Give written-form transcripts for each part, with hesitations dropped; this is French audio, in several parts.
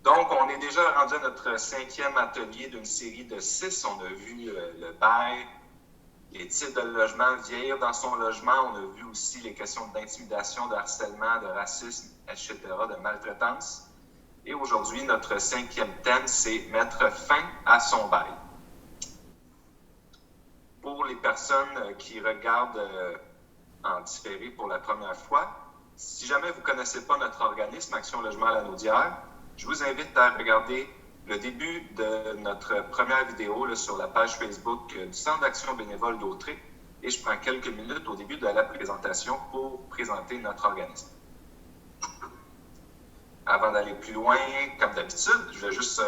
Donc, on est déjà rendu à notre 5e atelier d'une série de 6. On a vu le bail, les types de logement, vieillir dans son logement. On a vu aussi les questions d'intimidation, de harcèlement, de racisme, etc., de maltraitance. Et aujourd'hui, notre 5e thème, c'est mettre fin à son bail. Pour les personnes qui regardent en différé pour la première fois, si jamais vous ne connaissez pas notre organisme Action Logement à la Naudière, je vous invite à regarder le début de notre première vidéo là, sur la page Facebook du Centre d'action bénévole d'Autrey et je prends quelques minutes au début de la présentation pour présenter notre organisme. Avant d'aller plus loin, comme d'habitude, je vais juste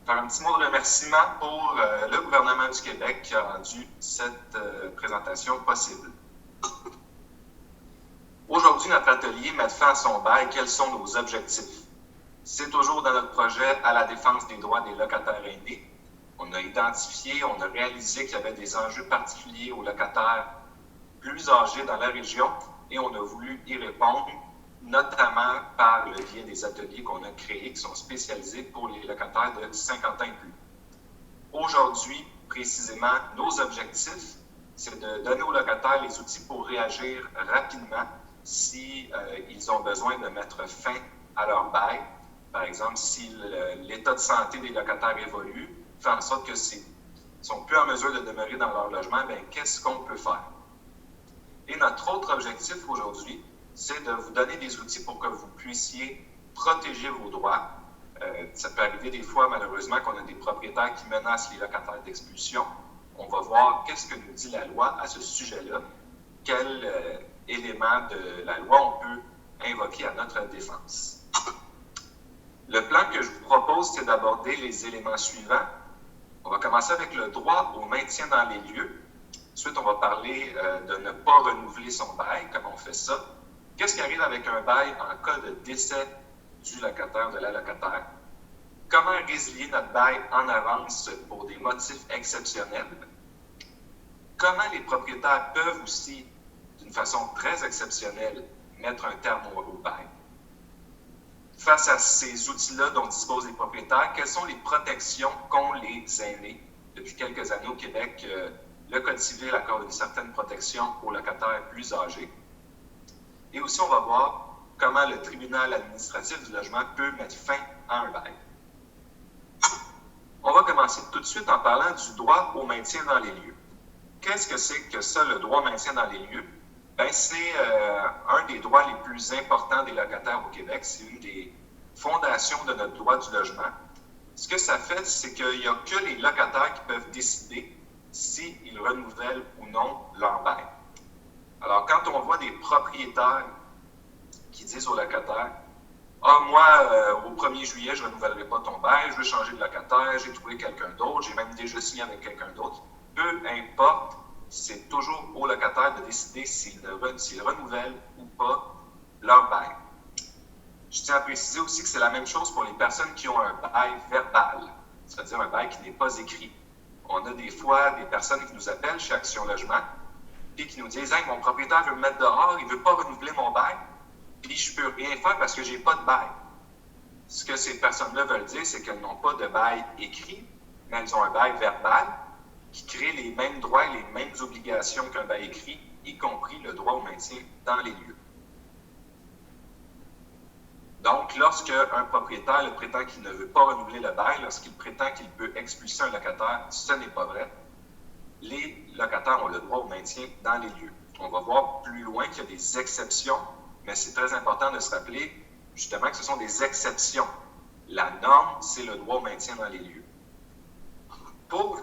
faire un petit mot de remerciement pour le gouvernement du Québec qui a rendu cette présentation possible. Aujourd'hui, notre atelier met fin à son bail. Quels sont nos objectifs? C'est toujours dans notre projet à la défense des droits des locataires aînés. On a identifié, on a réalisé qu'il y avait des enjeux particuliers aux locataires plus âgés dans la région et on a voulu y répondre, notamment par le biais des ateliers qu'on a créés qui sont spécialisés pour les locataires de 50 ans et plus. Aujourd'hui, précisément, nos objectifs, c'est de donner aux locataires les outils pour réagir rapidement si ils ont besoin de mettre fin à leur bail. Par exemple, si l'état de santé des locataires évolue, fait en sorte qu'ils sont plus en mesure de demeurer dans leur logement, bien, qu'est-ce qu'on peut faire? Et notre autre objectif aujourd'hui, c'est de vous donner des outils pour que vous puissiez protéger vos droits. Ça peut arriver des fois, malheureusement, qu'on a des propriétaires qui menacent les locataires d'expulsion. On va voir qu'est-ce que nous dit la loi à ce sujet-là, quel élément de la loi on peut invoquer à notre défense. Le plan que je vous propose, c'est d'aborder les éléments suivants. On va commencer avec le droit au maintien dans les lieux. Ensuite, on va parler de ne pas renouveler son bail, comment on fait ça. Qu'est-ce qui arrive avec un bail en cas de décès du locataire, de la locataire? Comment résilier notre bail en avance pour des motifs exceptionnels? Comment les propriétaires peuvent aussi, d'une façon très exceptionnelle, mettre un terme au bail? Face à ces outils-là dont disposent les propriétaires, quelles sont les protections qu'ont les aînés? Depuis quelques années au Québec, le Code civil accorde une certaine protection aux locataires plus âgés. Et aussi, on va voir comment le tribunal administratif du logement peut mettre fin à un bail. On va commencer tout de suite en parlant du droit au maintien dans les lieux. Qu'est-ce que c'est que ça, le droit au maintien dans les lieux? Bien, c'est un des droits les plus importants des locataires au Québec. C'est une des fondations de notre droit du logement. Ce que ça fait, c'est qu'il n'y a que les locataires qui peuvent décider s'ils renouvellent ou non leur bail. Alors, quand on voit des propriétaires qui disent aux locataires « Ah, moi, au 1er juillet, je ne renouvellerai pas ton bail, je veux changer de locataire, j'ai trouvé quelqu'un d'autre, j'ai même déjà signé avec quelqu'un d'autre. » Peu importe, c'est toujours aux locataires de décider s'ils renouvellent ou pas leur bail. Je tiens à préciser aussi que c'est la même chose pour les personnes qui ont un bail verbal, c'est-à-dire un bail qui n'est pas écrit. On a des fois des personnes qui nous appellent chez Action Logement et qui nous disent « Hey, mon propriétaire veut me mettre dehors, il ne veut pas renouveler mon bail, puis je ne peux rien faire parce que je n'ai pas de bail. » Ce que ces personnes-là veulent dire, c'est qu'elles n'ont pas de bail écrit, mais elles ont un bail verbal qui crée les mêmes droits et les mêmes obligations qu'un bail écrit, y compris le droit au maintien dans les lieux. Donc, lorsque un propriétaire le prétend qu'il ne veut pas renouveler le bail, lorsqu'il prétend qu'il peut expulser un locataire, ce n'est pas vrai. Les locataires ont le droit au maintien dans les lieux. On va voir plus loin qu'il y a des exceptions, mais c'est très important de se rappeler justement que ce sont des exceptions. La norme, c'est le droit au maintien dans les lieux. Pour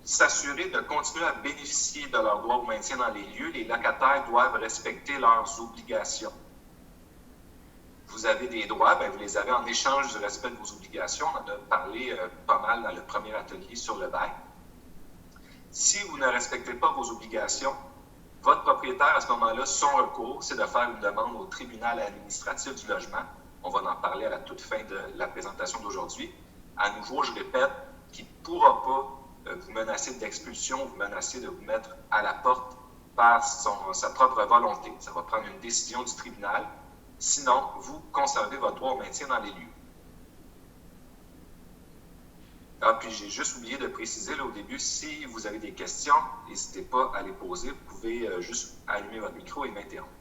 s'assurer de continuer à bénéficier de leur droit au maintien dans les lieux, les locataires doivent respecter leurs obligations. Vous avez des droits, bien, vous les avez en échange du respect de vos obligations. On en a parlé pas mal dans le premier atelier sur le bail. Si vous ne respectez pas vos obligations, votre propriétaire, à ce moment-là, son recours, c'est de faire une demande au tribunal administratif du logement. On va en parler à la toute fin de la présentation d'aujourd'hui. À nouveau, je répète, qu'il ne pourra pas vous menacer d'expulsion, vous menacer de vous mettre à la porte par sa propre volonté. Ça va prendre une décision du tribunal. Sinon, vous conservez votre droit au maintien dans les lieux. Ah, puis j'ai juste oublié de préciser là, au début, si vous avez des questions, n'hésitez pas à les poser. Vous pouvez juste allumer votre micro et m'interrompre.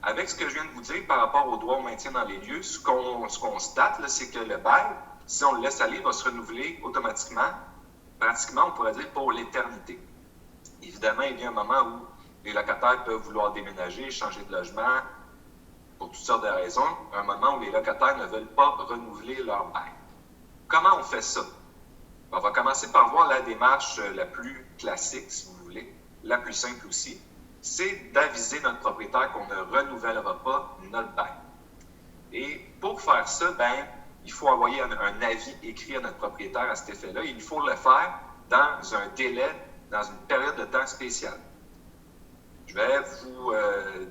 Avec ce que je viens de vous dire par rapport au droit au maintien dans les lieux, ce qu'on constate, c'est que le bail, si on le laisse aller, va se renouveler automatiquement, pratiquement, on pourrait dire, pour l'éternité. Évidemment, il y a un moment où les locataires peuvent vouloir déménager, changer de logement, pour toutes sortes de raisons, un moment où les locataires ne veulent pas renouveler leur bail. Comment on fait ça? On va commencer par voir la démarche la plus classique, si vous voulez, la plus simple aussi, c'est d'aviser notre propriétaire qu'on ne renouvellera pas notre bail. Et pour faire ça, il faut envoyer un avis écrit à notre propriétaire à cet effet-là. Il faut le faire dans un délai, dans une période de temps spéciale. Je vais vous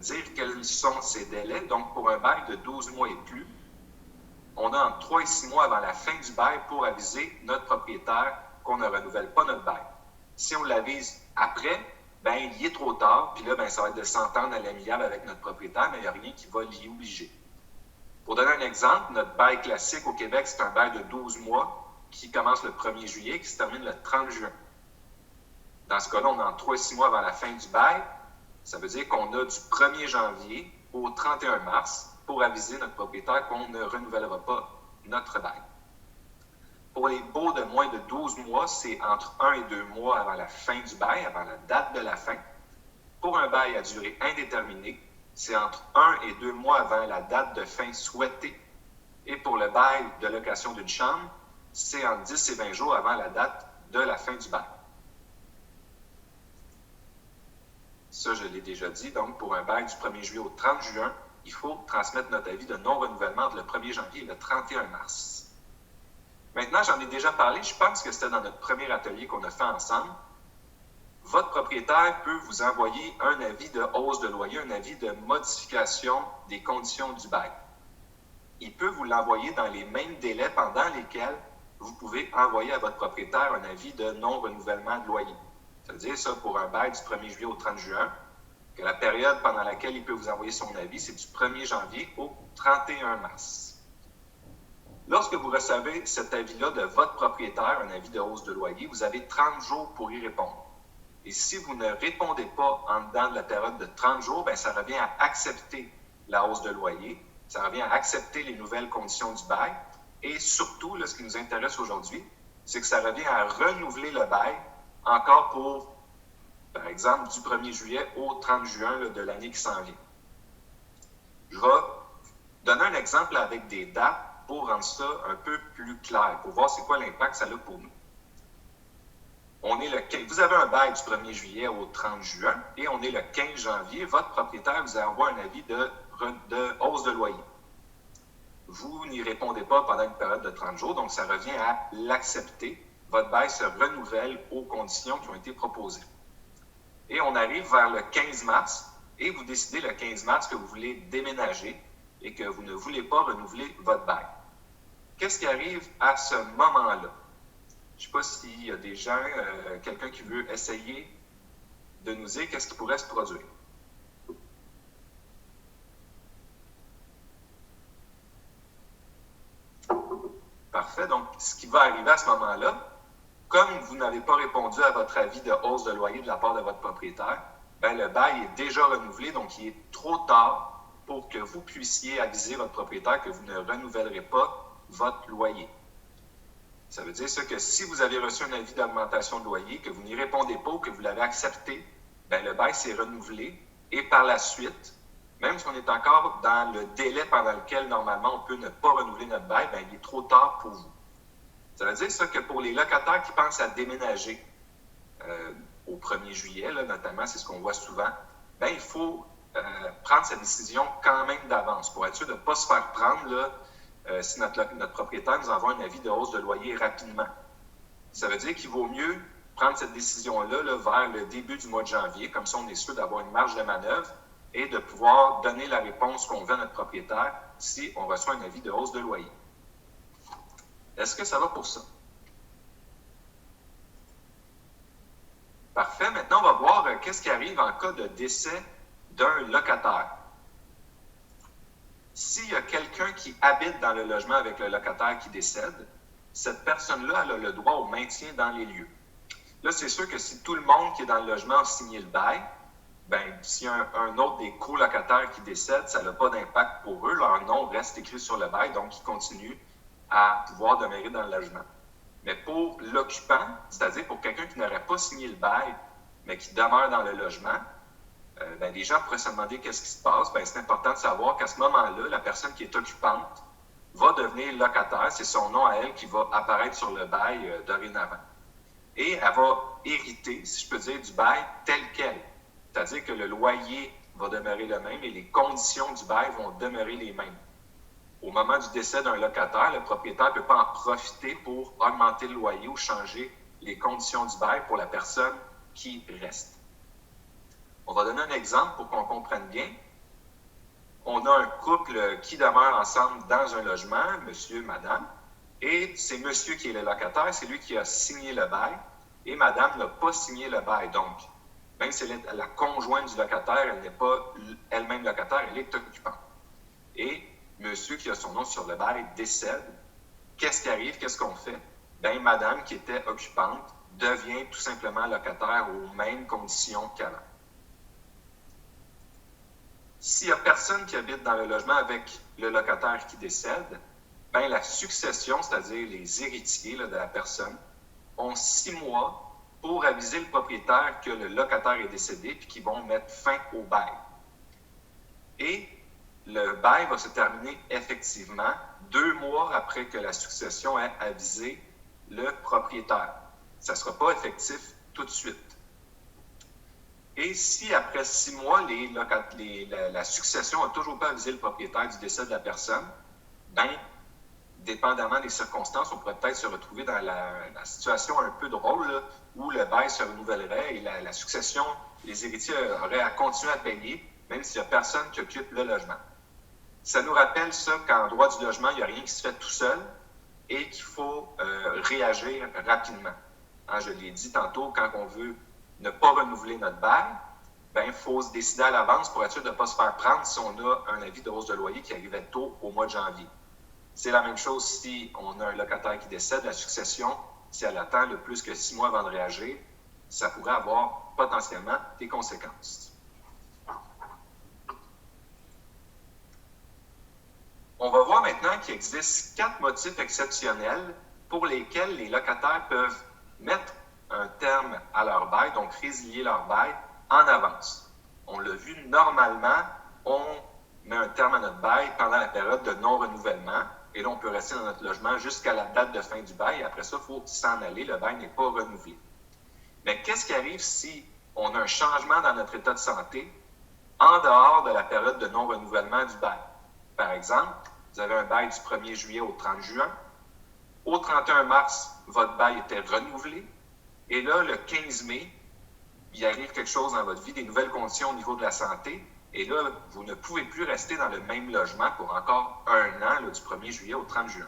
dire quels sont ces délais. Donc, pour un bail de 12 mois et plus, on a entre 3 et 6 mois avant la fin du bail pour aviser notre propriétaire qu'on ne renouvelle pas notre bail. Si on l'avise après, il est trop tard, puis là, ça va être de s'entendre à l'amiable avec notre propriétaire, mais il n'y a rien qui va l'y obliger. Pour donner un exemple, notre bail classique au Québec, c'est un bail de 12 mois qui commence le 1er juillet et qui se termine le 30 juin. Dans ce cas-là, on est entre 3 et 6 mois avant la fin du bail. Ça veut dire qu'on a du 1er janvier au 31 mars pour aviser notre propriétaire qu'on ne renouvellera pas notre bail. Pour les baux de moins de 12 mois, c'est entre 1 et 2 mois avant la fin du bail, avant la date de la fin. Pour un bail à durée indéterminée, c'est entre 1 et 2 mois avant la date de fin souhaitée. Et pour le bail de location d'une chambre, c'est entre 10 et 20 jours avant la date de la fin du bail. Ça, je l'ai déjà dit. Donc, pour un bail du 1er juillet au 30 juin, il faut transmettre notre avis de non-renouvellement entre le 1er janvier et le 31 mars. Maintenant, j'en ai déjà parlé, je pense que c'était dans notre premier atelier qu'on a fait ensemble. Votre propriétaire peut vous envoyer un avis de hausse de loyer, un avis de modification des conditions du bail. Il peut vous l'envoyer dans les mêmes délais pendant lesquels vous pouvez envoyer à votre propriétaire un avis de non-renouvellement de loyer. Ça veut dire ça pour un bail du 1er juillet au 30 juin, que la période pendant laquelle il peut vous envoyer son avis, c'est du 1er janvier au 31 mars. Lorsque vous recevez cet avis-là de votre propriétaire, un avis de hausse de loyer, vous avez 30 jours pour y répondre. Et si vous ne répondez pas en dedans de la période de 30 jours, ça revient à accepter la hausse de loyer, ça revient à accepter les nouvelles conditions du bail. Et surtout, là, ce qui nous intéresse aujourd'hui, c'est que ça revient à renouveler le bail encore pour, par exemple, du 1er juillet au 30 juin de l'année qui s'en vient. Je vais donner un exemple avec des dates pour rendre ça un peu plus clair, pour voir c'est quoi l'impact que ça a pour nous. Vous avez un bail du 1er juillet au 30 juin et on est le 15 janvier. Votre propriétaire vous envoie un avis de hausse de loyer. Vous n'y répondez pas pendant une période de 30 jours, donc ça revient à l'accepter. Votre bail se renouvelle aux conditions qui ont été proposées. Et on arrive vers le 15 mars et vous décidez le 15 mars que vous voulez déménager et que vous ne voulez pas renouveler votre bail. Qu'est-ce qui arrive à ce moment-là? Je ne sais pas s'il y a des gens, quelqu'un qui veut essayer de nous dire qu'est-ce qui pourrait se produire. Parfait. Donc, ce qui va arriver à ce moment-là, comme vous n'avez pas répondu à votre avis de hausse de loyer de la part de votre propriétaire, le bail est déjà renouvelé, donc il est trop tard pour que vous puissiez aviser votre propriétaire que vous ne renouvellerez pas votre loyer. Ça veut dire ça que si vous avez reçu un avis d'augmentation de loyer, que vous n'y répondez pas ou que vous l'avez accepté, le bail s'est renouvelé et par la suite, même si on est encore dans le délai pendant lequel normalement on peut ne pas renouveler notre bail, il est trop tard pour vous. Ça veut dire ça que pour les locataires qui pensent à déménager au 1er juillet, là, notamment, c'est ce qu'on voit souvent, il faut prendre sa décision quand même d'avance pour être sûr de ne pas se faire prendre là, si notre propriétaire nous envoie un avis de hausse de loyer rapidement. Ça veut dire qu'il vaut mieux prendre cette décision-là là, vers le début du mois de janvier, comme ça on est sûr d'avoir une marge de manœuvre et de pouvoir donner la réponse qu'on veut à notre propriétaire si on reçoit un avis de hausse de loyer. Est-ce que ça va pour ça? Parfait. Maintenant, on va voir qu'est-ce qui arrive en cas de décès d'un locataire. S'il y a quelqu'un qui habite dans le logement avec le locataire qui décède, cette personne-là, elle a le droit au maintien dans les lieux. Là, c'est sûr que si tout le monde qui est dans le logement a signé le bail, ben, s'il y a un autre des colocataires qui décède, ça n'a pas d'impact pour eux. Leur nom reste écrit sur le bail, donc ils continuent à pouvoir demeurer dans le logement. Mais pour l'occupant, c'est-à-dire pour quelqu'un qui n'aurait pas signé le bail, mais qui demeure dans le logement, ben, les gens pourraient se demander qu'est-ce qui se passe. Ben, c'est important de savoir qu'à ce moment-là, la personne qui est occupante va devenir locataire. C'est son nom à elle qui va apparaître sur le bail dorénavant. Et elle va hériter, si je peux dire, du bail tel quel. C'est-à-dire que le loyer va demeurer le même et les conditions du bail vont demeurer les mêmes. Au moment du décès d'un locataire, le propriétaire ne peut pas en profiter pour augmenter le loyer ou changer les conditions du bail pour la personne qui reste. On va donner un exemple pour qu'on comprenne bien. On a un couple qui demeure ensemble dans un logement, monsieur, madame, et c'est monsieur qui est le locataire, c'est lui qui a signé le bail, et madame n'a pas signé le bail. Donc, même si elle est la conjointe du locataire, elle n'est pas elle-même locataire, elle est occupante. Et monsieur qui a son nom sur le bail décède. Qu'est-ce qui arrive? Qu'est-ce qu'on fait? Bien, madame qui était occupante devient tout simplement locataire aux mêmes conditions qu'avant. S'il n'y a personne qui habite dans le logement avec le locataire qui décède, bien, la succession, c'est-à-dire les héritiers de la personne, ont 6 mois pour aviser le propriétaire que le locataire est décédé et qu'ils vont mettre fin au bail. Et le bail va se terminer effectivement 2 mois après que la succession ait avisé le propriétaire. Ça ne sera pas effectif tout de suite. Et si après 6 mois, la succession n'a toujours pas avisé le propriétaire du décès de la personne, bien, dépendamment des circonstances, on pourrait peut-être se retrouver dans la situation un peu drôle là, où le bail se renouvellerait et la succession, les héritiers auraient à continuer à payer, même s'il n'y a personne qui occupe le logement. Ça nous rappelle ça qu'en droit du logement, il n'y a rien qui se fait tout seul et qu'il faut réagir rapidement. Hein, je l'ai dit tantôt, quand on veut ne pas renouveler notre bail, ben, il faut se décider à l'avance pour être sûr de ne pas se faire prendre si on a un avis de hausse de loyer qui arrivait tôt au mois de janvier. C'est la même chose si on a un locataire qui décède, la succession, si elle attend le plus que 6 mois avant de réagir, ça pourrait avoir potentiellement des conséquences. On va voir maintenant qu'il existe 4 motifs exceptionnels pour lesquels les locataires peuvent mettre un terme à leur bail, donc résilier leur bail en avance. On l'a vu, normalement, on met un terme à notre bail pendant la période de non-renouvellement. Et là, on peut rester dans notre logement jusqu'à la date de fin du bail. Et après ça, il faut s'en aller. Le bail n'est pas renouvelé. Mais qu'est-ce qui arrive si on a un changement dans notre état de santé en dehors de la période de non-renouvellement du bail? Par exemple, vous avez un bail du 1er juillet au 30 juin. Au 31 mars, votre bail était renouvelé. Et là, le 15 mai, il arrive quelque chose dans votre vie, des nouvelles conditions au niveau de la santé. Et là, vous ne pouvez plus rester dans le même logement pour encore 1 an, là, du 1er juillet au 30 juin.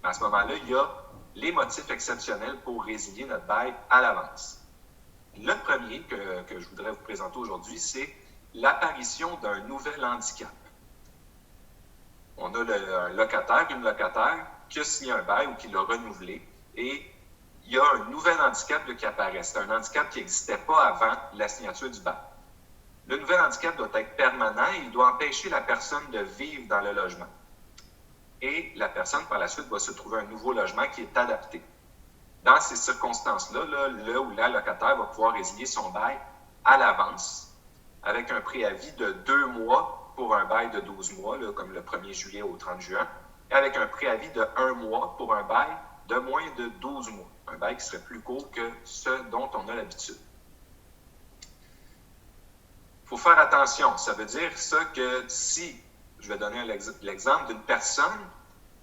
À ce moment-là, il y a les motifs exceptionnels pour résilier notre bail à l'avance. Le premier que je voudrais vous présenter aujourd'hui, c'est l'apparition d'un nouvel handicap. On a un locataire, une locataire qui a signé un bail ou qui l'a renouvelé et il y a un nouvel handicap là, qui apparaît. C'est un handicap qui n'existait pas avant la signature du bail. Le nouvel handicap doit être permanent et il doit empêcher la personne de vivre dans le logement. Et la personne, par la suite, va se trouver un nouveau logement qui est adapté. Dans ces circonstances-là, le ou la locataire va pouvoir résilier son bail à l'avance avec un préavis de 2 mois pour un bail de 12 mois, là, comme le 1er juillet au 30 juin, et avec un préavis de 1 mois pour un bail de moins de 12 mois. Un bail qui serait plus court que ce dont on a l'habitude. Il faut faire attention. Ça veut dire ça que si, je vais donner l'exemple d'une personne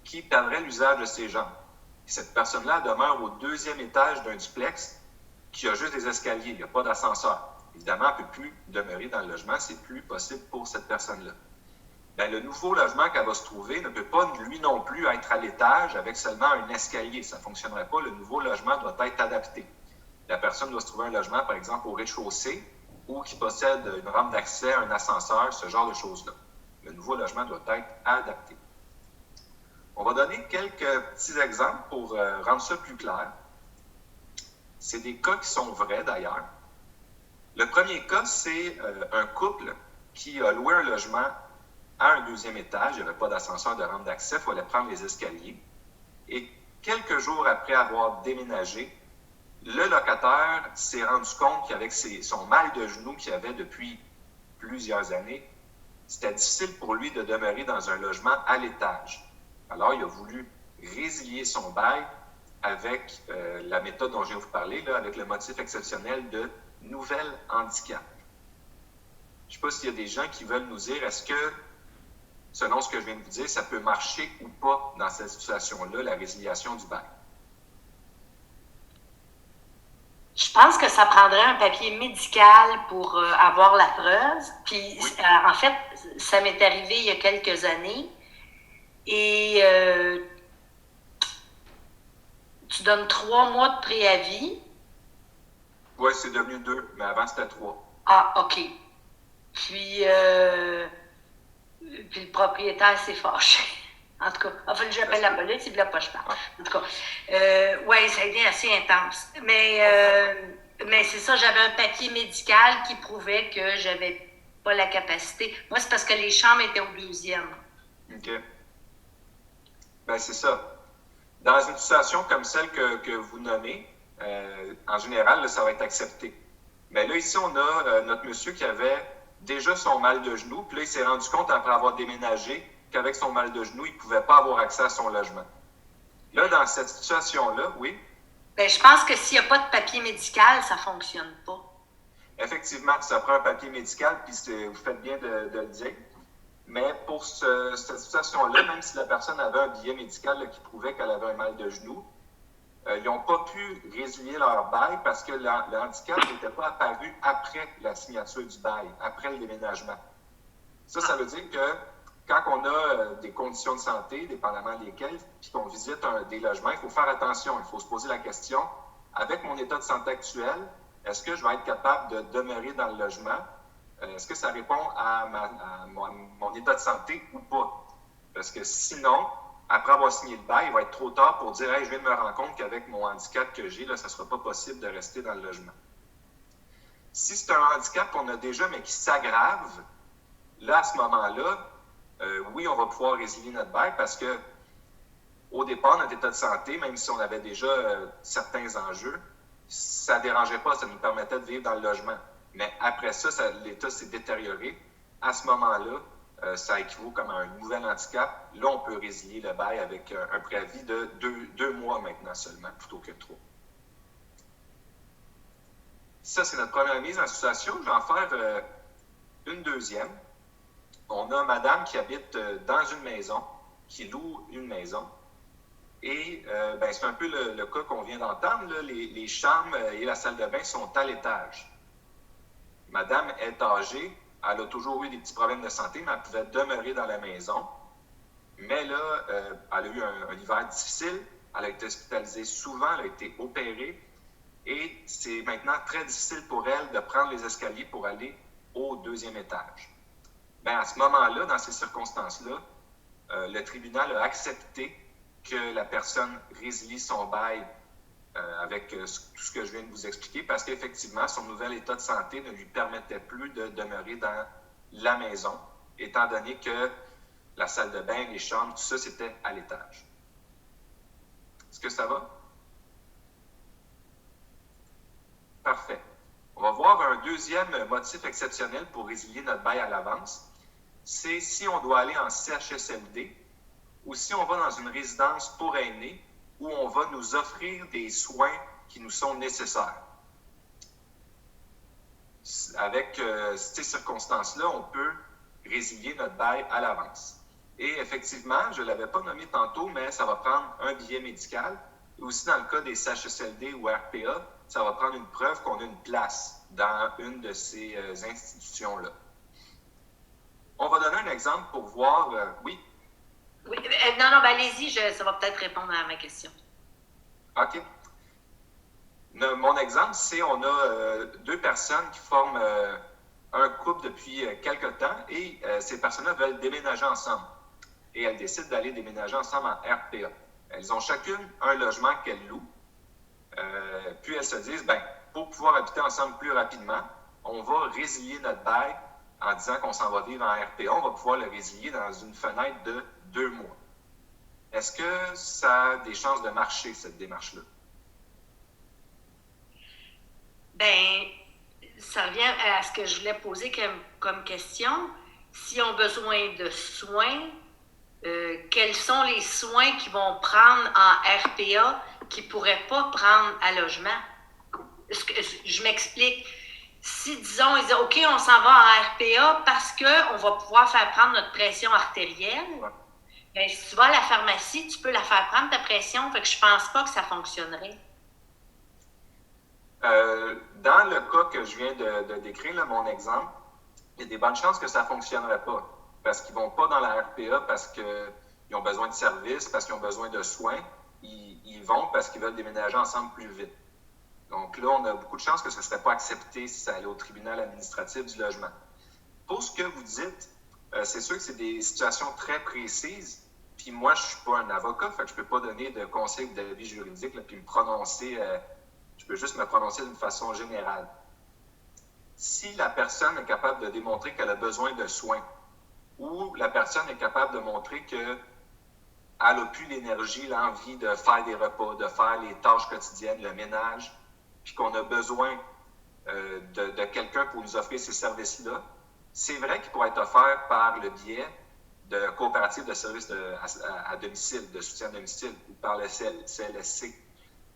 qui perdrait l'usage de ses jambes. Et cette personne-là demeure au 2e étage d'un duplex qui a juste des escaliers, il n'y a pas d'ascenseur. Évidemment, elle ne peut plus demeurer dans le logement, c'est plus possible pour cette personne-là. Bien, le nouveau logement qu'elle va se trouver ne peut pas, lui non plus, être à l'étage avec seulement un escalier. Ça ne fonctionnerait pas. Le nouveau logement doit être adapté. La personne doit se trouver un logement, par exemple, au rez-de-chaussée ou qui possède une rampe d'accès, un ascenseur, ce genre de choses-là. le nouveau logement doit être adapté. On va donner quelques petits exemples pour rendre ça plus clair. C'est des cas qui sont vrais d'ailleurs. Le premier cas, c'est un couple qui a loué un logement à un deuxième étage. Il n'y avait pas d'ascenseur de rampe d'accès, il fallait prendre les escaliers. Et quelques jours après avoir déménagé, le locataire s'est rendu compte qu'avec son mal de genou qu'il avait depuis plusieurs années, c'était difficile pour lui de demeurer dans un logement à l'étage. Alors, il a voulu résilier son bail avec la méthode dont je viens de vous parler, là, avec le motif exceptionnel de nouvel handicap. Je ne sais pas s'il y a des gens qui veulent nous dire, est-ce que, selon ce que je viens de vous dire, ça peut marcher ou pas dans cette situation-là, la résiliation du bail? Je pense que ça prendrait un papier médical pour avoir la preuve. Puis, oui. En fait, ça m'est arrivé il y a quelques années. Et tu donnes 3 mois de préavis. Oui, c'est devenu 2, mais avant, c'était 3. Ah, OK. Puis le propriétaire s'est fâché. En tout cas, il a fallu que j'appelle la police, il ne voulait pas que je parle. En tout cas, oui, ça a été assez intense. Mais c'est ça, j'avais un papier médical qui prouvait que je n'avais pas la capacité. Moi, c'est parce que les chambres étaient au 2e. OK. Bien, c'est ça. Dans une situation comme celle que vous nommez, en général, là, ça va être accepté. Mais là, ici, on a notre monsieur qui avait déjà son mal de genou, puis là, il s'est rendu compte, après avoir déménagé, qu'avec son mal de genou, il ne pouvait pas avoir accès à son logement. Là, dans cette situation-là, oui? Bien, je pense que s'il n'y a pas de papier médical, ça ne fonctionne pas. Effectivement, ça prend un papier médical, puis vous faites bien de le dire. Mais pour cette situation-là, même si la personne avait un billet médical là, qui prouvait qu'elle avait un mal de genou, ils n'ont pas pu résilier leur bail parce que le handicap n'était pas apparu après la signature du bail, après le déménagement. Ça veut dire que quand on a des conditions de santé, dépendamment desquelles, puis qu'on visite des logements, il faut faire attention. Il faut se poser la question, avec mon état de santé actuel, est-ce que je vais être capable de demeurer dans le logement? Est-ce que ça répond à mon état de santé ou pas? Parce que sinon, après avoir signé le bail, il va être trop tard pour dire « Hey, je viens de me rendre compte qu'avec mon handicap que j'ai, là, ça ne sera pas possible de rester dans le logement. » Si c'est un handicap qu'on a déjà, mais qui s'aggrave, là, à ce moment-là, oui, on va pouvoir résilier notre bail parce que au départ, notre état de santé, même si on avait déjà certains enjeux, ça ne dérangeait pas, ça nous permettait de vivre dans le logement. Mais après ça, l'état s'est détérioré. À ce moment-là, ça équivaut comme à un nouvel handicap. Là, on peut résilier le bail avec un préavis de 2 mois maintenant seulement, plutôt que 3. Ça, c'est notre première mise en situation. Je vais en faire une deuxième. On a madame qui habite dans une maison, qui loue une maison. Et c'est un peu le cas qu'on vient d'entendre. Là. Les chambres et la salle de bain sont à l'étage. Madame est âgée, elle a toujours eu des petits problèmes de santé, mais elle pouvait demeurer dans la maison. Mais là, elle a eu un hiver difficile, elle a été hospitalisée souvent, elle a été opérée, et c'est maintenant très difficile pour elle de prendre les escaliers pour aller au 2e étage. Bien, à ce moment-là, dans ces circonstances-là, le tribunal a accepté que la personne résilie son bail avec tout ce que je viens de vous expliquer, parce qu'effectivement, son nouvel état de santé ne lui permettait plus de demeurer dans la maison, étant donné que la salle de bain, les chambres, tout ça, c'était à l'étage. Est-ce que ça va? Parfait. On va voir un deuxième motif exceptionnel pour résilier notre bail à l'avance. C'est si on doit aller en CHSLD ou si on va dans une résidence pour aînés où on va nous offrir des soins qui nous sont nécessaires. Avec ces circonstances-là, on peut résilier notre bail à l'avance. Et effectivement, je ne l'avais pas nommé tantôt, mais ça va prendre un billet médical. Et aussi dans le cas des CHSLD ou RPA, ça va prendre une preuve qu'on a une place dans une de ces institutions-là. On va donner un exemple pour voir... oui? Oui, non, allez-y, ça va peut-être répondre à ma question. OK. Mon exemple, c'est on a 2 personnes qui forment un couple depuis quelque temps et ces personnes-là veulent déménager ensemble. Et elles décident d'aller déménager ensemble en RPA. Elles ont chacune un logement qu'elles louent. Puis elles se disent, ben, pour pouvoir habiter ensemble plus rapidement, on va résilier notre bail en disant qu'on s'en va vivre en RPA. On va pouvoir le résilier dans une fenêtre de 2 mois. Est-ce que ça a des chances de marcher, cette démarche-là? Ben, ça revient à ce que je voulais poser comme question. S'ils ont besoin de soins, quels sont les soins qu'ils vont prendre en RPA qu'ils ne pourraient pas prendre à logement? Je m'explique. Si, disons, ils disent, OK, on s'en va en RPA parce qu'on va pouvoir faire prendre notre pression artérielle, bien, si tu vas à la pharmacie, tu peux la faire prendre ta pression, fait que je pense pas que ça fonctionnerait. Dans le cas que je viens de décrire, là, mon exemple, il y a des bonnes chances que ça ne fonctionnerait pas. Parce qu'ils ne vont pas dans la RPA parce qu'ils ont besoin de services, parce qu'ils ont besoin de soins. Ils vont parce qu'ils veulent déménager ensemble plus vite. Donc là, on a beaucoup de chances que ce ne serait pas accepté si ça allait au tribunal administratif du logement. Pour ce que vous dites, c'est sûr que c'est des situations très précises. Puis moi, je ne suis pas un avocat, fait que je ne peux pas donner de conseils ou d'avis juridiques, là, puis me prononcer. Je peux juste me prononcer d'une façon générale. Si la personne est capable de démontrer qu'elle a besoin de soins, ou la personne est capable de montrer qu'elle n'a plus l'énergie, l'envie de faire des repas, de faire les tâches quotidiennes, le ménage, puis qu'on a besoin de quelqu'un pour nous offrir ces services-là, c'est vrai qu'il pourrait être offert par le biais de coopératives de services à domicile, de soutien à domicile, ou par le CLSC.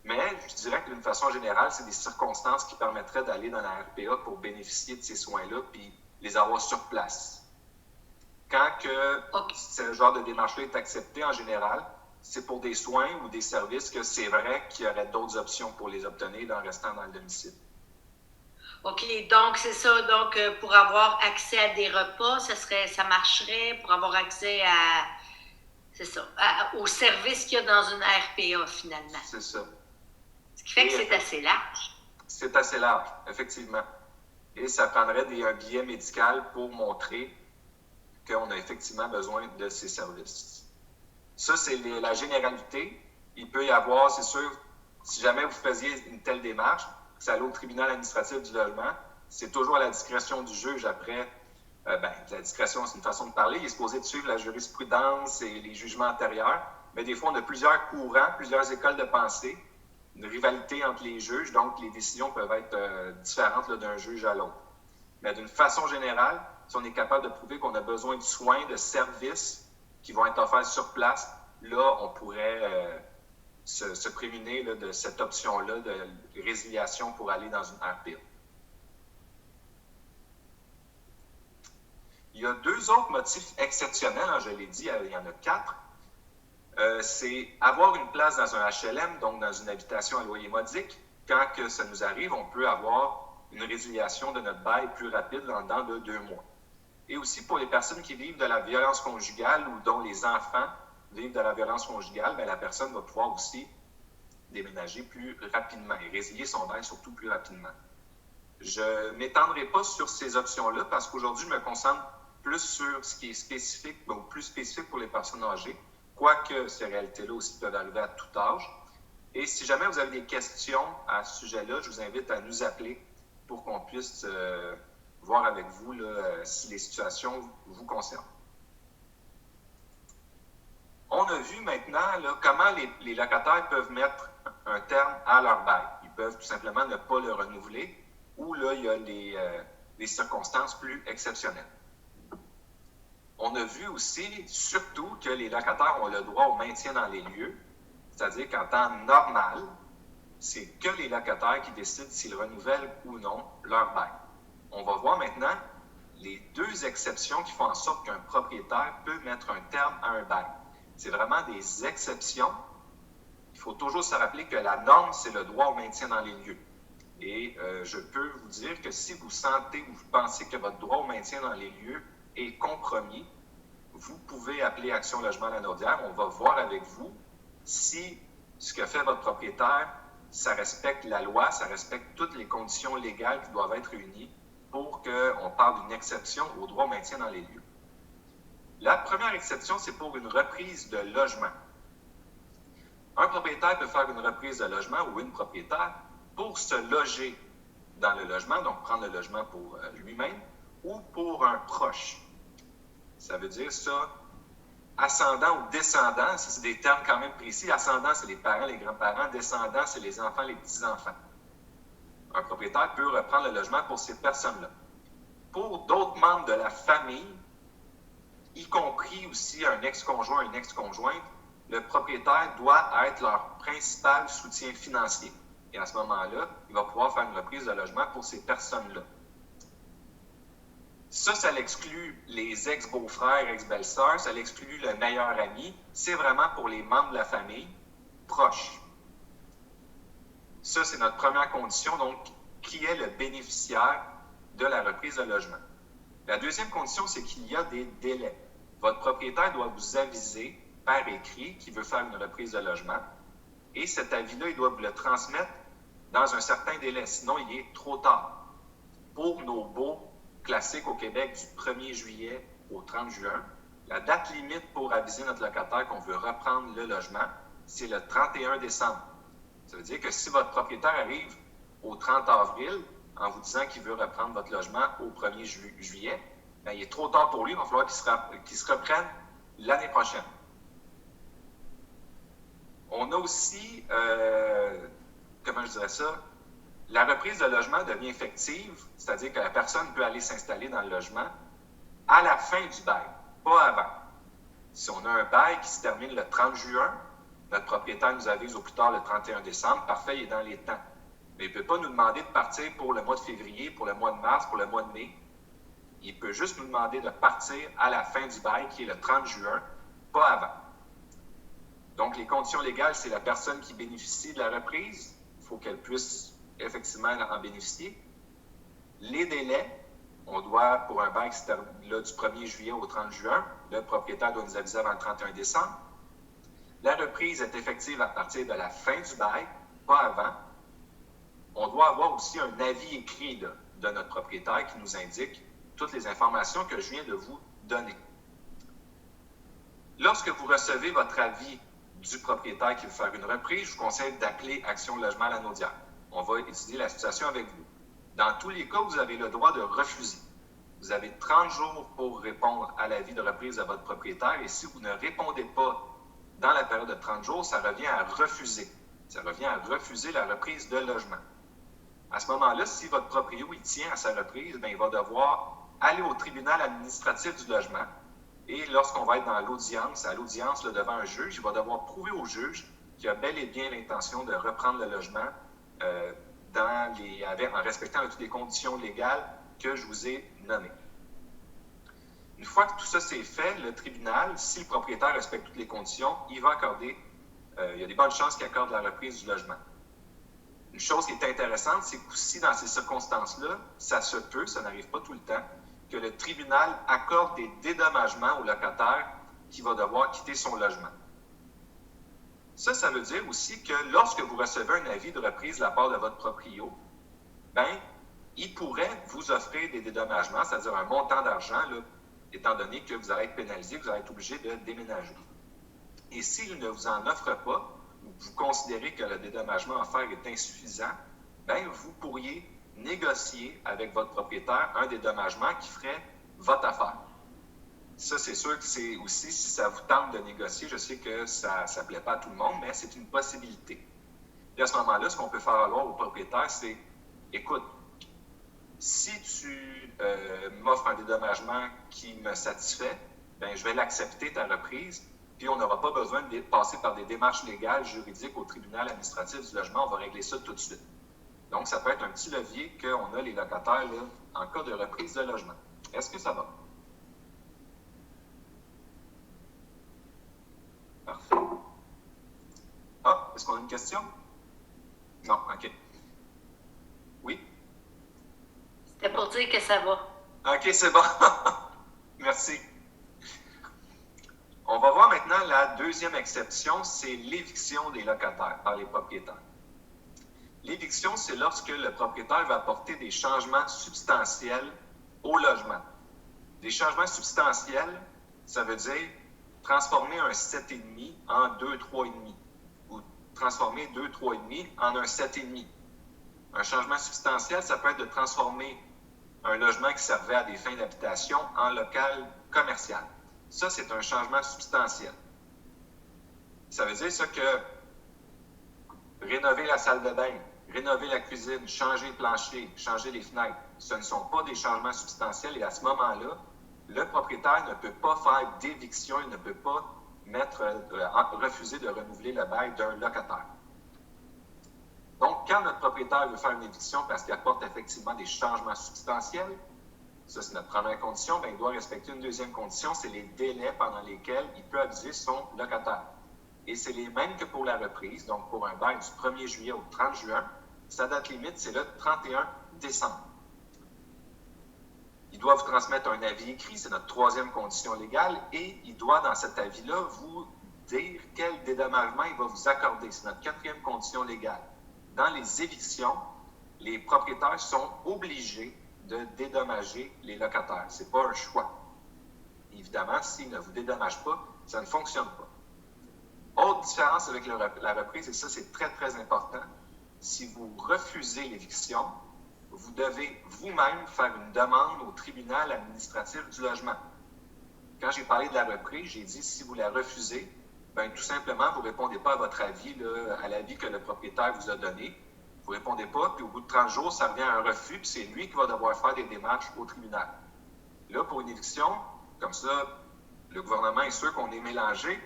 Mais je dirais que d'une façon générale, c'est des circonstances qui permettraient d'aller dans la RPA pour bénéficier de ces soins-là, puis les avoir sur place. Quand ce genre de démarche-là est accepté en général, c'est pour des soins ou des services que c'est vrai qu'il y aurait d'autres options pour les obtenir en restant dans le domicile. OK, donc c'est ça. Donc, pour avoir accès à des repas, ça marcherait pour avoir accès aux services qu'il y a dans une RPA, finalement. C'est ça. Ce qui fait que c'est assez large. C'est assez large, effectivement. Et ça prendrait un billet médical pour montrer qu'on a effectivement besoin de ces services. Ça, c'est la généralité. Il peut y avoir, c'est sûr, si jamais vous faisiez une telle démarche, que ça allait au tribunal administratif du logement, c'est toujours à la discrétion du juge après. La discrétion, c'est une façon de parler. Il est supposé de suivre la jurisprudence et les jugements antérieurs. Mais des fois, on a plusieurs courants, plusieurs écoles de pensée, une rivalité entre les juges, donc les décisions peuvent être différentes là, d'un juge à l'autre. Mais d'une façon générale, si on est capable de prouver qu'on a besoin de soins, de services qui vont être offerts sur place, là, on pourrait se prémunir là, de cette option-là de résiliation pour aller dans une RPA. Il y a 2 autres motifs exceptionnels, hein, je l'ai dit, il y en a 4. C'est avoir une place dans un HLM, donc dans une habitation à loyer modique. Quand que ça nous arrive, on peut avoir une résiliation de notre bail plus rapide en dedans de 2 mois. Et aussi pour les personnes qui vivent de la violence conjugale ou dont les enfants vivent de la violence conjugale, bien, la personne va pouvoir aussi déménager plus rapidement et résilier son bail surtout plus rapidement. Je ne m'étendrai pas sur ces options-là parce qu'aujourd'hui, je me concentre plus sur ce qui est spécifique, ou plus spécifique pour les personnes âgées, quoique ces réalités-là aussi peuvent arriver à tout âge. Et si jamais vous avez des questions à ce sujet-là, je vous invite à nous appeler pour qu'on puisse voir avec vous là, si les situations vous concernent. On a vu maintenant là, comment les locataires peuvent mettre un terme à leur bail. Ils peuvent tout simplement ne pas le renouveler ou là, il y a des circonstances plus exceptionnelles. On a vu aussi, surtout, que les locataires ont le droit au maintien dans les lieux, c'est-à-dire qu'en temps normal, c'est que les locataires qui décident s'ils renouvellent ou non leur bail. On va voir maintenant les 2 exceptions qui font en sorte qu'un propriétaire peut mettre un terme à un bail. C'est vraiment des exceptions. Il faut toujours se rappeler que la norme, c'est le droit au maintien dans les lieux. Et je peux vous dire que si vous sentez ou vous pensez que votre droit au maintien dans les lieux est compromis, vous pouvez appeler Action Logement Lanaudière. On va voir avec vous si ce que fait votre propriétaire, ça respecte la loi, ça respecte toutes les conditions légales qui doivent être réunies pour qu'on parle d'une exception au droit au maintien dans les lieux. La première exception, c'est pour une reprise de logement. Un propriétaire peut faire une reprise de logement ou une propriétaire pour se loger dans le logement, donc prendre le logement pour lui-même, ou pour un proche. Ça veut dire ça, ascendant ou descendant, ça c'est des termes quand même précis. Ascendant, c'est les parents, les grands-parents. Descendant, c'est les enfants, les petits-enfants. Un propriétaire peut reprendre le logement pour ces personnes-là. Pour d'autres membres de la famille, y compris aussi un ex-conjoint, une ex-conjointe, le propriétaire doit être leur principal soutien financier. Et à ce moment-là, il va pouvoir faire une reprise de logement pour ces personnes-là. Ça l'exclut les ex-beaux-frères, ex-belles-sœurs, ça l'exclut le meilleur ami. C'est vraiment pour les membres de la famille proches. Ça, c'est notre première condition, donc, qui est le bénéficiaire de la reprise de logement. La deuxième condition, c'est qu'il y a des délais. Votre propriétaire doit vous aviser par écrit qu'il veut faire une reprise de logement et cet avis-là, il doit vous le transmettre dans un certain délai, sinon il est trop tard. Pour nos baux classiques au Québec du 1er juillet au 30 juin, la date limite pour aviser notre locataire qu'on veut reprendre le logement, c'est le 31 décembre. Ça veut dire que si votre propriétaire arrive au 30 avril en vous disant qu'il veut reprendre votre logement au 1er juillet, bien, il est trop tard pour lui, il va falloir qu'il se reprenne l'année prochaine. On a aussi, comment je dirais ça, la reprise de logement devient effective, c'est-à-dire que la personne peut aller s'installer dans le logement à la fin du bail, pas avant. Si on a un bail qui se termine le 30 juin, notre propriétaire nous avise au plus tard le 31 décembre, parfait, il est dans les temps. Mais il ne peut pas nous demander de partir pour le mois de février, pour le mois de mars, pour le mois de mai. Il peut juste nous demander de partir à la fin du bail, qui est le 30 juin, pas avant. Donc, les conditions légales, c'est la personne qui bénéficie de la reprise. Il faut qu'elle puisse effectivement en bénéficier. Les délais, on doit, pour un bail qui se termine là, du 1er juillet au 30 juin, le propriétaire doit nous aviser avant le 31 décembre. La reprise est effective à partir de la fin du bail, pas avant. On doit avoir aussi un avis écrit de notre propriétaire qui nous indique toutes les informations que je viens de vous donner. Lorsque vous recevez votre avis du propriétaire qui veut faire une reprise, je vous conseille d'appeler Action Logement à la Naudière. On va étudier la situation avec vous. Dans tous les cas, vous avez le droit de refuser. Vous avez 30 jours pour répondre à l'avis de reprise de votre propriétaire et si vous ne répondez pas dans la période de 30 jours, ça revient à refuser. Ça revient à refuser la reprise de logement. À ce moment-là, si votre proprio il tient à sa reprise, bien, il va devoir aller au tribunal administratif du logement. Et lorsqu'on va être dans l'audience, à l'audience devant un juge, il va devoir prouver au juge qu'il a bel et bien l'intention de reprendre le logement en respectant toutes les conditions légales que je vous ai nommées. Une fois que tout ça c'est fait, le tribunal, si le propriétaire respecte toutes les conditions, il va accorder, il y a des bonnes chances qu'il accorde la reprise du logement. Une chose qui est intéressante, c'est qu'aussi dans ces circonstances-là, ça se peut, ça n'arrive pas tout le temps, que le tribunal accorde des dédommagements au locataire qui va devoir quitter son logement. Ça veut dire aussi que lorsque vous recevez un avis de reprise de la part de votre proprio, bien, il pourrait vous offrir des dédommagements, c'est-à-dire un montant d'argent, là, étant donné que vous allez être pénalisé, vous allez être obligé de déménager. Et s'il ne vous en offre pas, ou vous considérez que le dédommagement offert est insuffisant, bien, vous pourriez négocier avec votre propriétaire un dédommagement qui ferait votre affaire. Ça, c'est sûr que c'est aussi, si ça vous tente de négocier, je sais que ça ne plaît pas à tout le monde, mais c'est une possibilité. Et à ce moment-là, ce qu'on peut faire valoir au propriétaire, c'est, écoute, si tu m'offres un dédommagement qui me satisfait, bien, je vais l'accepter, ta reprise, puis on n'aura pas besoin de passer par des démarches légales, juridiques au tribunal administratif du logement, on va régler ça tout de suite. Donc, ça peut être un petit levier qu'on a les locataires là, en cas de reprise de logement. Est-ce que ça va? Parfait. Ah, est-ce qu'on a une question? Non, OK. Oui? C'était pour dire que ça va. OK, c'est bon. Merci. On va voir maintenant la deuxième exception, c'est l'éviction des locataires par les propriétaires. L'éviction, c'est lorsque le propriétaire va apporter des changements substantiels au logement. Des changements substantiels, ça veut dire transformer un 7,5 en 2, 3,5 ou transformer 2, 3,5 en un 7,5. Un changement substantiel, ça peut être de transformer un logement qui servait à des fins d'habitation en local commercial. Ça, c'est un changement substantiel. Ça veut dire ça que rénover la salle de bain, rénover la cuisine, changer le plancher, changer les fenêtres, ce ne sont pas des changements substantiels et à ce moment-là, le propriétaire ne peut pas faire d'éviction, il ne peut pas refuser de renouveler le bail d'un locataire. Donc, quand notre propriétaire veut faire une éviction parce qu'il apporte effectivement des changements substantiels, ça c'est notre première condition, bien, il doit respecter une deuxième condition, c'est les délais pendant lesquels il peut aviser son locataire. Et c'est les mêmes que pour la reprise, donc pour un bail du 1er juillet au 30 juin, sa date limite, c'est le 31 décembre. Il doit vous transmettre un avis écrit, c'est notre troisième condition légale, et il doit, dans cet avis-là, vous dire quel dédommagement il va vous accorder. C'est notre quatrième condition légale. Dans les évictions, les propriétaires sont obligés de dédommager les locataires. Ce n'est pas un choix. Évidemment, s'ils ne vous dédommagent pas, ça ne fonctionne pas. Autre différence avec la reprise, et ça c'est très très important, si vous refusez l'éviction, vous devez vous-même faire une demande au tribunal administratif du logement. Quand j'ai parlé de la reprise, j'ai dit si vous la refusez, bien, tout simplement, vous ne répondez pas à votre avis, là, à l'avis que le propriétaire vous a donné. Vous ne répondez pas, puis au bout de 30 jours, ça revient à un refus, puis c'est lui qui va devoir faire des démarches au tribunal. Là, pour une éviction, comme ça, le gouvernement est sûr qu'on est mélangé.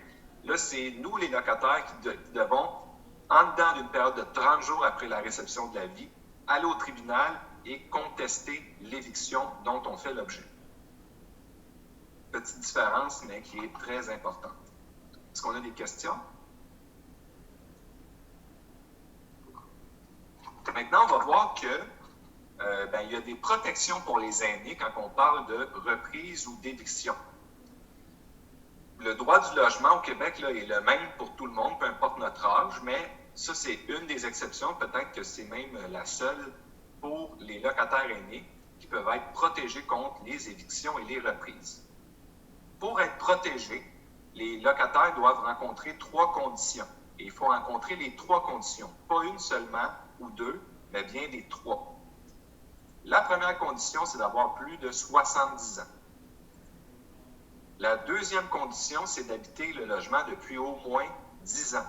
Là, c'est nous, les locataires, qui devons, en dedans d'une période de 30 jours après la réception de l'avis, aller au tribunal et contester l'éviction dont on fait l'objet. Petite différence, mais qui est très importante. Est-ce qu'on a des questions? Maintenant, on va voir que il y a des protections pour les aînés quand on parle de reprise ou d'éviction. Le droit du logement au Québec là, est le même pour tout le monde, peu importe notre âge, mais ça, c'est une des exceptions. Peut-être que c'est même la seule pour les locataires aînés qui peuvent être protégés contre les évictions et les reprises. Pour être protégés, les locataires doivent rencontrer 3 conditions. Et il faut rencontrer les 3 conditions, pas une seulement ou 2, mais bien les 3. La première condition, c'est d'avoir plus de 70 ans. La deuxième condition, c'est d'habiter le logement depuis au moins 10 ans.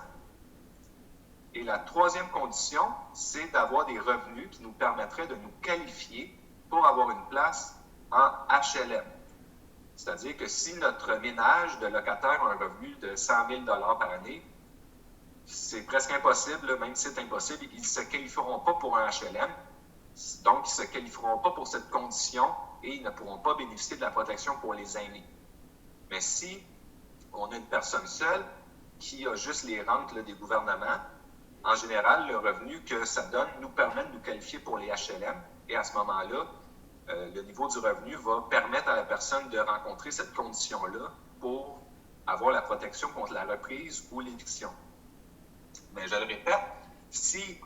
Et la troisième condition, c'est d'avoir des revenus qui nous permettraient de nous qualifier pour avoir une place en HLM. C'est-à-dire que si notre ménage de locataire a un revenu de 100 000 $ par année, c'est presque impossible, même si c'est impossible, ils ne se qualifieront pas pour un HLM. Donc, ils ne se qualifieront pas pour cette condition et ils ne pourront pas bénéficier de la protection pour les aînés. Mais si on a une personne seule qui a juste les rentes là, des gouvernements, en général, le revenu que ça donne nous permet de nous qualifier pour les HLM. Et à ce moment-là, le niveau du revenu va permettre à la personne de rencontrer cette condition-là pour avoir la protection contre la reprise ou l'éviction. Mais je le répète, si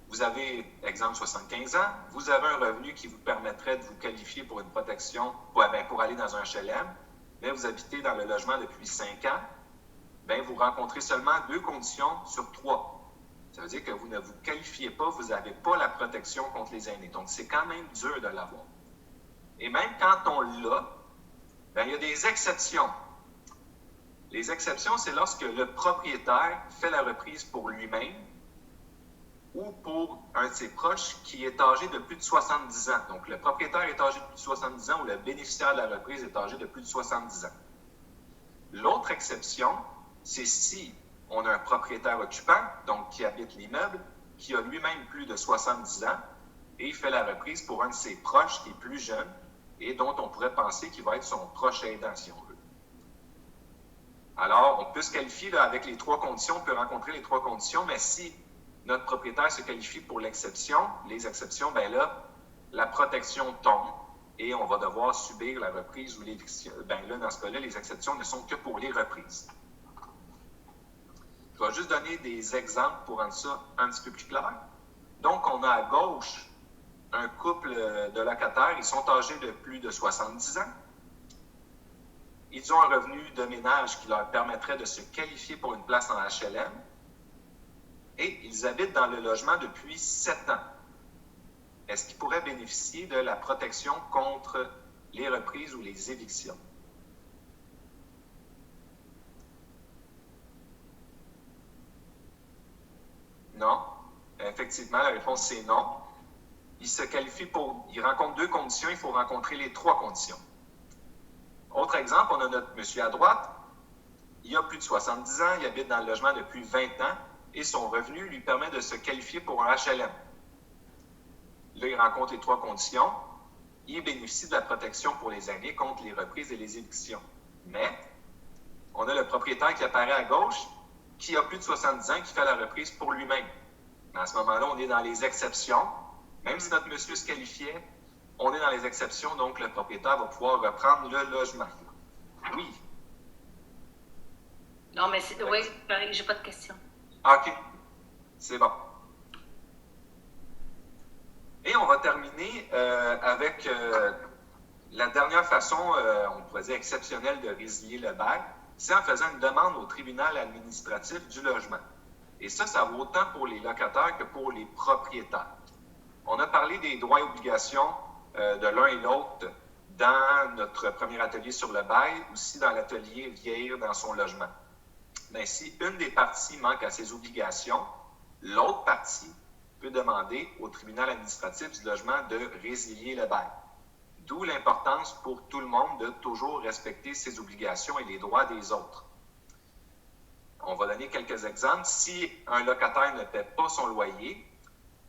vous avez, exemple, 75 ans, vous avez un revenu qui vous permettrait de vous qualifier pour une protection, pour aller dans un HLM, mais vous habitez dans le logement depuis 5 ans, bien, vous rencontrez seulement 2 conditions sur 3. Ça veut dire que vous ne vous qualifiez pas, vous n'avez pas la protection contre les aînés. Donc, c'est quand même dur de l'avoir. Et même quand on l'a, bien, il y a des exceptions. Les exceptions, c'est lorsque le propriétaire fait la reprise pour lui-même ou pour un de ses proches qui est âgé de plus de 70 ans. Donc, le propriétaire est âgé de plus de 70 ans ou le bénéficiaire de la reprise est âgé de plus de 70 ans. L'autre exception, c'est si on a un propriétaire occupant, donc qui habite l'immeuble, qui a lui-même plus de 70 ans et il fait la reprise pour un de ses proches qui est plus jeune et dont on pourrait penser qu'il va être son proche aidant, si on veut. Alors, on peut se qualifier là, avec les 3 conditions, on peut rencontrer les 3 conditions, mais si notre propriétaire se qualifie pour l'exception, les exceptions, bien là, la protection tombe et on va devoir subir la reprise ou l'éviction. Bien là, dans ce cas-là, les exceptions ne sont que pour les reprises. Je vais juste donner des exemples pour rendre ça un petit peu plus clair. Donc, on a à gauche un couple de locataires. Ils sont âgés de plus de 70 ans. Ils ont un revenu de ménage qui leur permettrait de se qualifier pour une place en HLM. Et ils habitent dans le logement depuis 7 ans. Est-ce qu'ils pourraient bénéficier de la protection contre les reprises ou les évictions? Non. Effectivement, la réponse c'est non. Il se qualifie il rencontre 2 conditions, il faut rencontrer les 3 conditions. Autre exemple, on a notre monsieur à droite. Il a plus de 70 ans, il habite dans le logement depuis 20 ans et son revenu lui permet de se qualifier pour un HLM. Là, il rencontre les 3 conditions. Il bénéficie de la protection pour les aînés contre les reprises et les évictions. Mais, on a le propriétaire qui apparaît à gauche, qui a plus de 70 ans, qui fait la reprise pour lui-même. À ce moment-là, on est dans les exceptions. Même si notre monsieur se qualifiait, on est dans les exceptions, donc le propriétaire va pouvoir reprendre le logement. Oui. Non, mais c'est... Oui, j'ai pas de question. OK. C'est bon. Et on va terminer avec la dernière façon, on pourrait dire exceptionnelle, de résilier le bail, c'est en faisant une demande au tribunal administratif du logement. Et ça vaut autant pour les locataires que pour les propriétaires. On a parlé des droits et obligations de l'un et l'autre dans notre premier atelier sur le bail, aussi dans l'atelier vieillir dans son logement. Mais si une des parties manque à ses obligations, l'autre partie peut demander au tribunal administratif du logement de résilier le bail. D'où l'importance pour tout le monde de toujours respecter ses obligations et les droits des autres. On va donner quelques exemples. Si un locataire ne paie pas son loyer,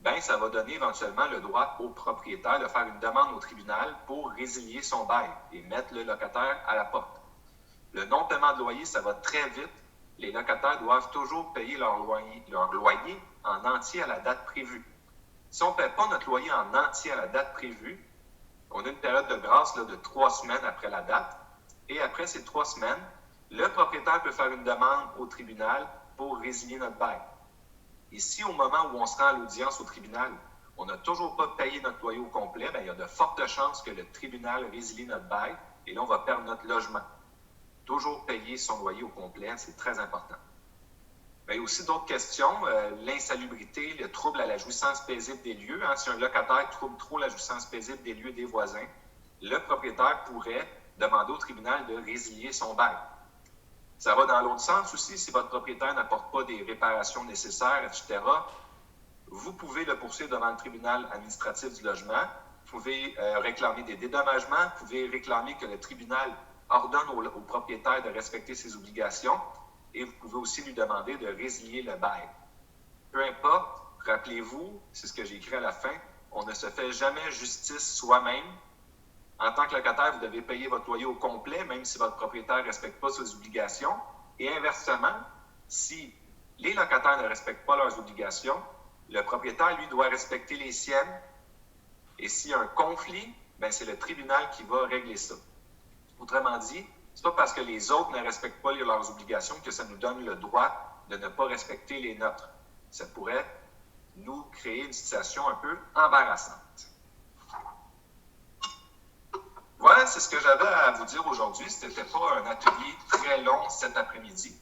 ben, ça va donner éventuellement le droit au propriétaire de faire une demande au tribunal pour résilier son bail et mettre le locataire à la porte. Le non-paiement de loyer, ça va très vite. Les locataires doivent toujours payer leur loyer en entier à la date prévue. Si on ne paie pas notre loyer en entier à la date prévue, on a une période de grâce de 3 semaines après la date. Et après ces 3 semaines, le propriétaire peut faire une demande au tribunal pour résilier notre bail. Et si au moment où on se rend à l'audience au tribunal, on n'a toujours pas payé notre loyer au complet, bien, il y a de fortes chances que le tribunal résilie notre bail et là, on va perdre notre logement. Toujours payer son loyer au complet, c'est très important. Bien, il y a aussi d'autres questions, l'insalubrité, le trouble à la jouissance paisible des lieux. Si un locataire trouble trop la jouissance paisible des lieux des voisins, le propriétaire pourrait demander au tribunal de résilier son bail. Ça va dans l'autre sens aussi, si votre propriétaire n'apporte pas des réparations nécessaires, etc., vous pouvez le poursuivre devant le tribunal administratif du logement. Vous pouvez réclamer des dédommagements, vous pouvez réclamer que le tribunal ordonne au propriétaire de respecter ses obligations et vous pouvez aussi lui demander de résilier le bail. Peu importe, rappelez-vous, c'est ce que j'ai écrit à la fin, on ne se fait jamais justice soi-même. En tant que locataire, vous devez payer votre loyer au complet, même si votre propriétaire ne respecte pas ses obligations. Et inversement, si les locataires ne respectent pas leurs obligations, le propriétaire, lui, doit respecter les siennes. Et s'il y a un conflit, bien, c'est le tribunal qui va régler ça. Autrement dit, c'est pas parce que les autres ne respectent pas leurs obligations que ça nous donne le droit de ne pas respecter les nôtres. Ça pourrait nous créer une situation un peu embarrassante. Voilà, c'est ce que j'avais à vous dire aujourd'hui. Ce n'était pas un atelier très long cet après-midi.